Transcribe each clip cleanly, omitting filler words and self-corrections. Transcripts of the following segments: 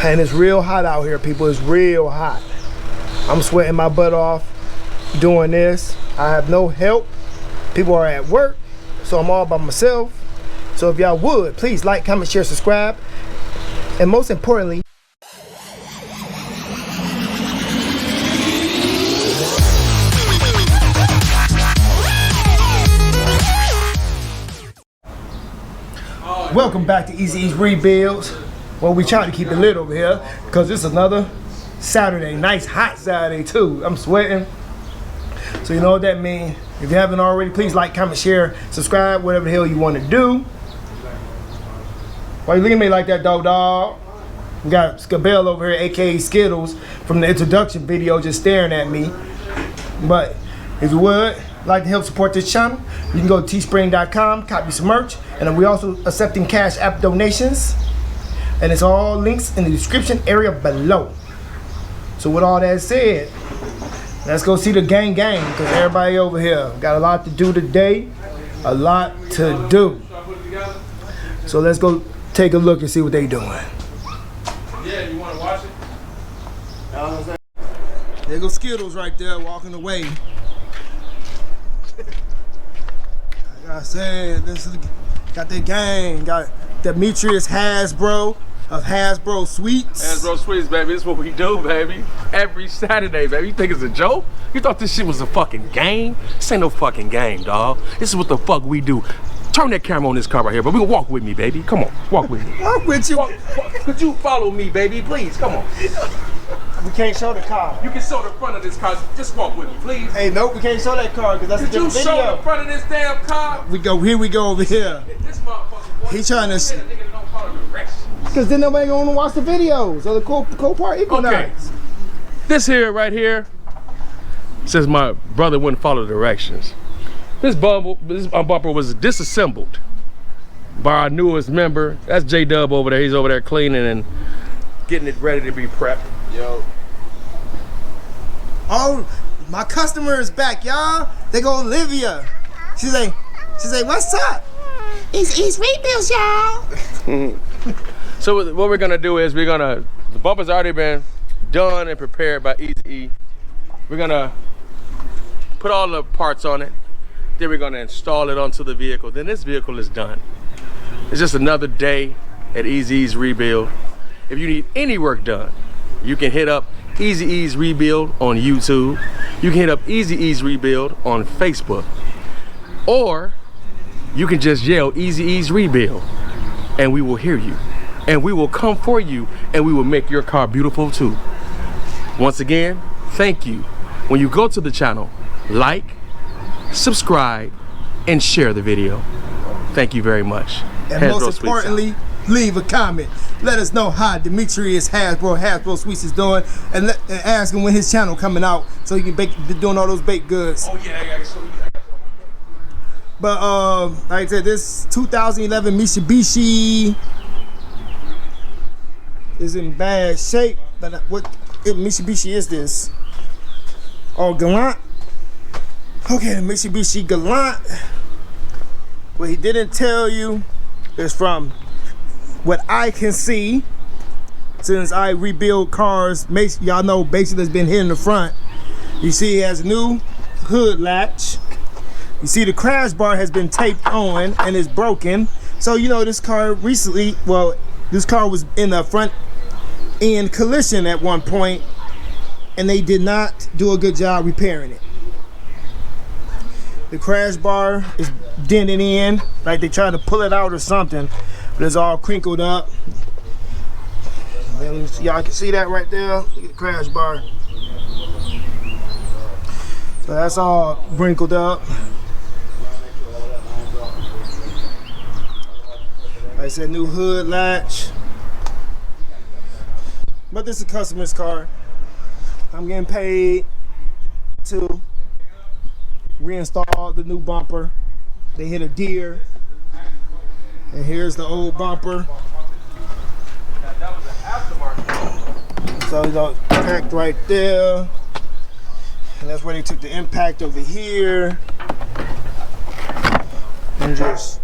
And it's real hot out here, people. It's real hot. I'm sweating my butt off doing this. I have no help. People are at work, so I'm all by myself. So if y'all would, please like, comment, share, subscribe. And most importantly, welcome back to Easy's Rebuilds. Well, we try to keep it lit over here because it's another Saturday, nice hot Saturday too. I'm sweating. So you know what that means. If you haven't already, please like, comment, share, subscribe, whatever the hell you want to do. Why you looking at me like that, dog? We got Scabell over here, aka Skittles, from the introduction video, just staring at me. But if you would like to help support this channel, you can go to teespring.com, copy some merch, and we also accepting Cash App donations. And it's all links in the description area below. So with all that said, let's go see the gang because everybody over here got a lot to do today. A lot to do. So let's go take a look and see what they doing. Yeah, you want to watch it? There go Skittles right there walking away. Like I said, this is got the gang. Got Demetrius Hasbro of Hasbro Sweets. Hasbro Sweets, baby. This is what we do, baby. Every Saturday, baby. You think it's a joke? You thought this shit was a fucking game? This ain't no fucking game, dog. This is what the fuck we do. Turn that camera on this car right here, but we can walk with me, baby. Come on, walk with me. Walk with you. Could you follow me, baby? Please, come on. We can't show the car. You can show the front of this car. Just walk with me, please. Hey, nope, we can't show that car because that's a different video. Could you show the front of this damn car? Here we go over here. This motherfucker, boy, he trying to. Nigga don't follow directions. Because then nobody gonna watch the videos. So the co-part equinox. Okay. This here, right here, says my brother wouldn't follow directions. This bumper was disassembled by our newest member. That's J-Dub over there. He's over there cleaning and getting it ready to be prepped. Yo. Oh, my customer is back, y'all. They go Olivia. She's like, what's up? It's rebuilds, y'all. So what we're gonna do is the bumper's already been done and prepared by Easy E. We're gonna put all the parts on it. Then we're gonna install it onto the vehicle. Then this vehicle is done. It's just another day at Easy's Rebuild. If you need any work done, you can hit up Easy E's Rebuild on YouTube. You can hit up Easy E's Rebuild on Facebook. Or you can just yell Easy E's Rebuild and we will hear you. And we will come for you and we will make your car beautiful too. Once again, thank you. When you go to the channel, like, subscribe, and share the video. Thank you very much. And most importantly, leave a comment. Let us know how Demetrius Hasbro Sweets is doing, and ask him when his channel coming out so he can be doing all those baked goods. Oh yeah. But like I said, this 2011 Mitsubishi is in bad shape. But what Mitsubishi is this? Oh, Galant. Okay, the Mitsubishi Galant. What he didn't tell you is from what I can see, since I rebuild cars, y'all know basically that's been hit in the front. You see it has a new hood latch. You see the crash bar has been taped on and is broken. So you know this car recently, well, this car was in a front end collision at one point and they did not do a good job repairing it. The crash bar is dented in, like they tried to pull it out or something, but it's all crinkled up. Y'all can see that right there. Look at the crash bar. So that's all wrinkled up. Like I said, new hood latch. But this is a customer's car. I'm getting paid to reinstall the new bumper. They hit a deer. And here's the old bumper. So it's packed right there. And that's where they took the impact over here. And just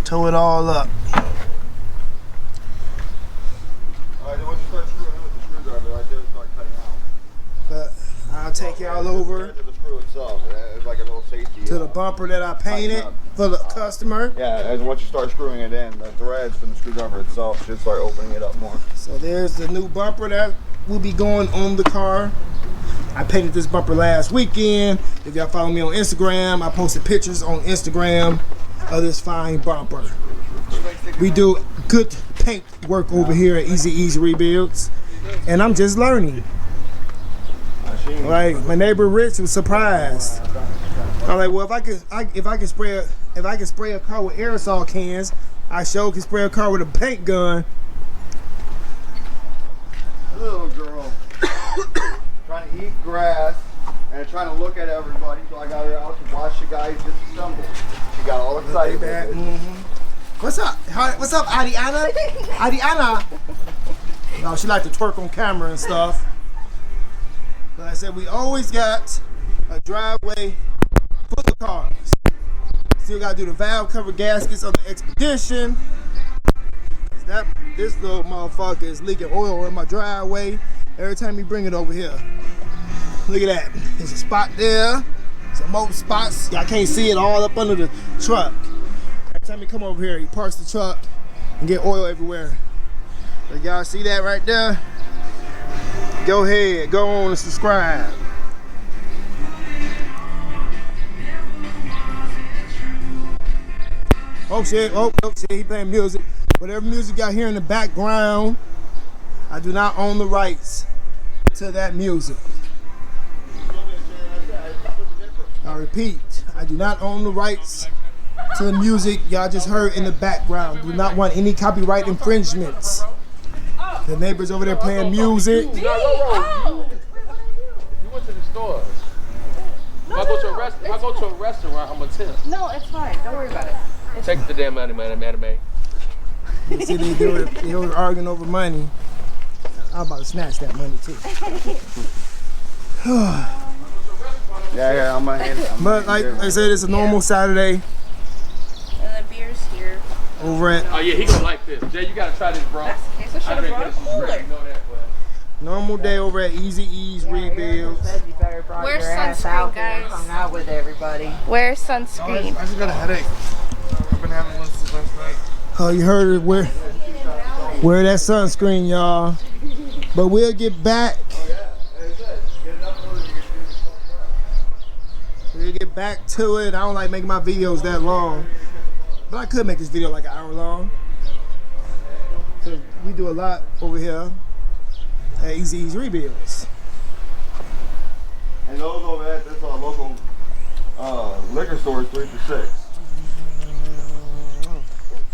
tow it all up. take y'all over To the screw itself. It's like a little safety. to the bumper that I painted for the customer. Yeah, and once you start screwing it in, the threads from the screwdriver itself should start opening it up more. So there's the new bumper that will be going on the car. I painted this bumper last weekend. If y'all follow me on Instagram, I posted pictures on Instagram of this fine bumper. We do good paint work over here at Easy Ease Rebuilds, and I'm just learning. Like my neighbor Rich was surprised. I'm like, well, if I can spray a car with aerosol cans, I sure can spray a car with a paint gun. Little girl trying to eat grass and trying to look at everybody, so I got her out to watch the guys disassemble. She got all excited. What's up? What's up, Adiana? Adiana. No, she like to twerk on camera and stuff. But I said we always got a driveway full of cars. Still gotta do the valve cover gaskets on the Expedition. This little motherfucker is leaking oil in my driveway every time you bring it over here. Look at that. There's a spot there. Some more spots. Y'all can't see it all up under the truck. Every time you come over here, you parks the truck and get oil everywhere. So y'all see that right there? Go ahead, go on and subscribe. Oh shit, oh shit, he playing music. Whatever music y'all hear in the background, I do not own the rights to that music. I repeat, I do not own the rights to the music y'all just heard in the background. Do not want any copyright infringements. The neighbors over there playing music. You went to the store. If I go to a restaurant, I'm gonna tip. No, it's fine. Don't worry about it. Take the damn money, man. You see, they were arguing over money. I'm about to snatch that money too. Yeah, I'm gonna hand it. But like I said, it's a normal Saturday And the beer's here. over at Oh yeah, he gonna like this. Jay, you gotta try this, bro. That's okay, so should have brought a cooler. normal day over at Easy Ease Rebuilds. Where's sunscreen, guys? Hung out with everybody. Where's sunscreen? I just got a headache. I've been having one since last night. Oh, you heard it. Wear that sunscreen, y'all. But we'll get back. We'll get back to it. I don't like making my videos that long, but I could make this video like an hour long. Cause we do a lot over here at Easy Ease Rebuilds. And those over at this local liquor store is 3 for $6.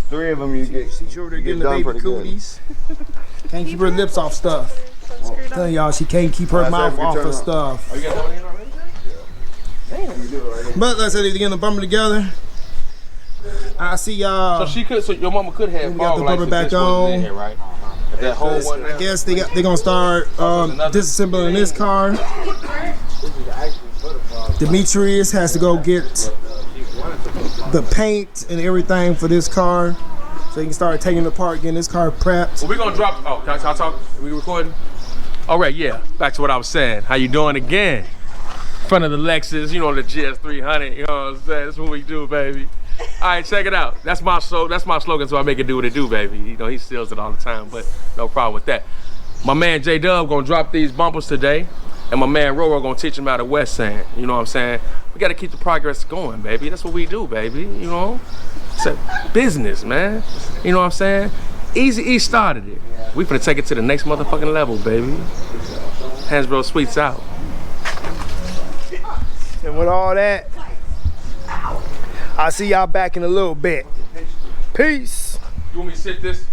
3 of them you get. She's over there getting the baby cooties. Can't keep her lips off stuff. I'm telling y'all, she can't keep her mouth off of stuff. Oh, you got that one in already? But let's say they get the bumper together. I see y'all. So your mama could have we got the bumper back on. In here, right? If that whole one. I guess they're gonna start disassembling this car. Demetrius has to go get the paint and everything for this car, so he can start taking it apart, getting this car prepped. Well, we're gonna drop. Oh, can I talk? Are we recording? All right, yeah. Back to what I was saying. How you doing again? In front of the Lexus, you know, the GS300. You know what I'm saying? That's what we do, baby. All right, check it out. That's my slogan. So I make it do what it do, baby. You know, he steals it all the time, but no problem with that. My man J Dub gonna drop these bumpers today, and my man Roro gonna teach him how to wet sand. You know what I'm saying? We gotta keep the progress going, baby. That's what we do, baby. You know, it's a business, man. You know what I'm saying? Easy E started it. We finna take it to the next motherfucking level, baby. Hansbro Sweets out. And with all that, I'll see y'all back in a little bit. Peace. You want me to sit this?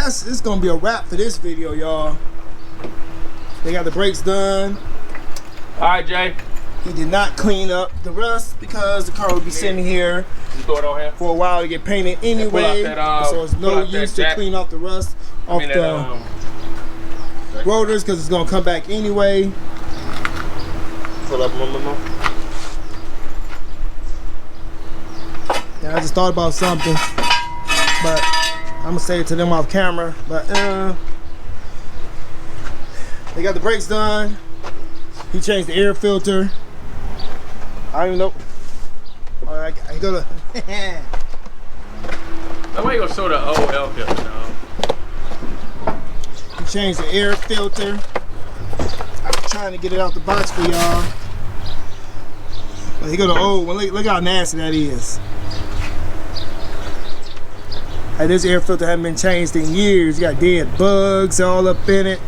it's gonna be a wrap for this video, y'all. They got the brakes done. All right, Jay. He did not clean up the rust because the car would be sitting here Just throw it on here. for a while to get painted anyway. Pull out that, So it's pull no out that use to jack. clean off the rust off the rotors because it's gonna come back anyway. Pull up more. Yeah, I just thought about something, but I'm gonna say it to them off camera. But they got the brakes done. He changed the air filter. I don't even know. All right, I go to. Now why you gonna show the old L filter, dog? He changed the air filter. I'm trying to get it out the box for y'all. But he go to old one. Look how nasty that is. Hey, this air filter hasn't been changed in years. You got dead bugs all up in it.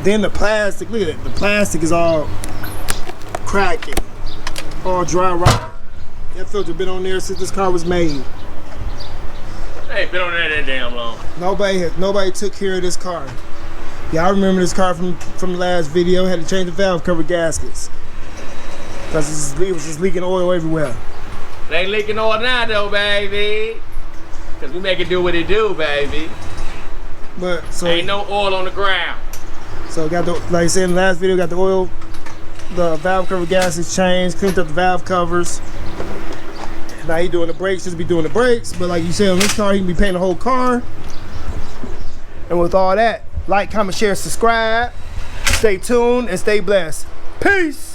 Then the plastic, look at it. The plastic is all cracking, all dry rot. That filter been on there since this car was made. Hey, been on there that damn long. Nobody took care of this car. Yeah, I remember this car from the last video. Had to change the valve cover gaskets because it was just leaking oil everywhere. It ain't leaking oil now though, baby. Cause we make it do what it do, baby. But so Ain't no oil on the ground. So got the, like I said in the last video, got the oil, the valve cover gaskets changed, cleaned up the valve covers. Now he doing the brakes, just be doing the brakes. But like you said, on this car, he can be painting the whole car. And with all that, like, comment, share, subscribe. Stay tuned and stay blessed. Peace.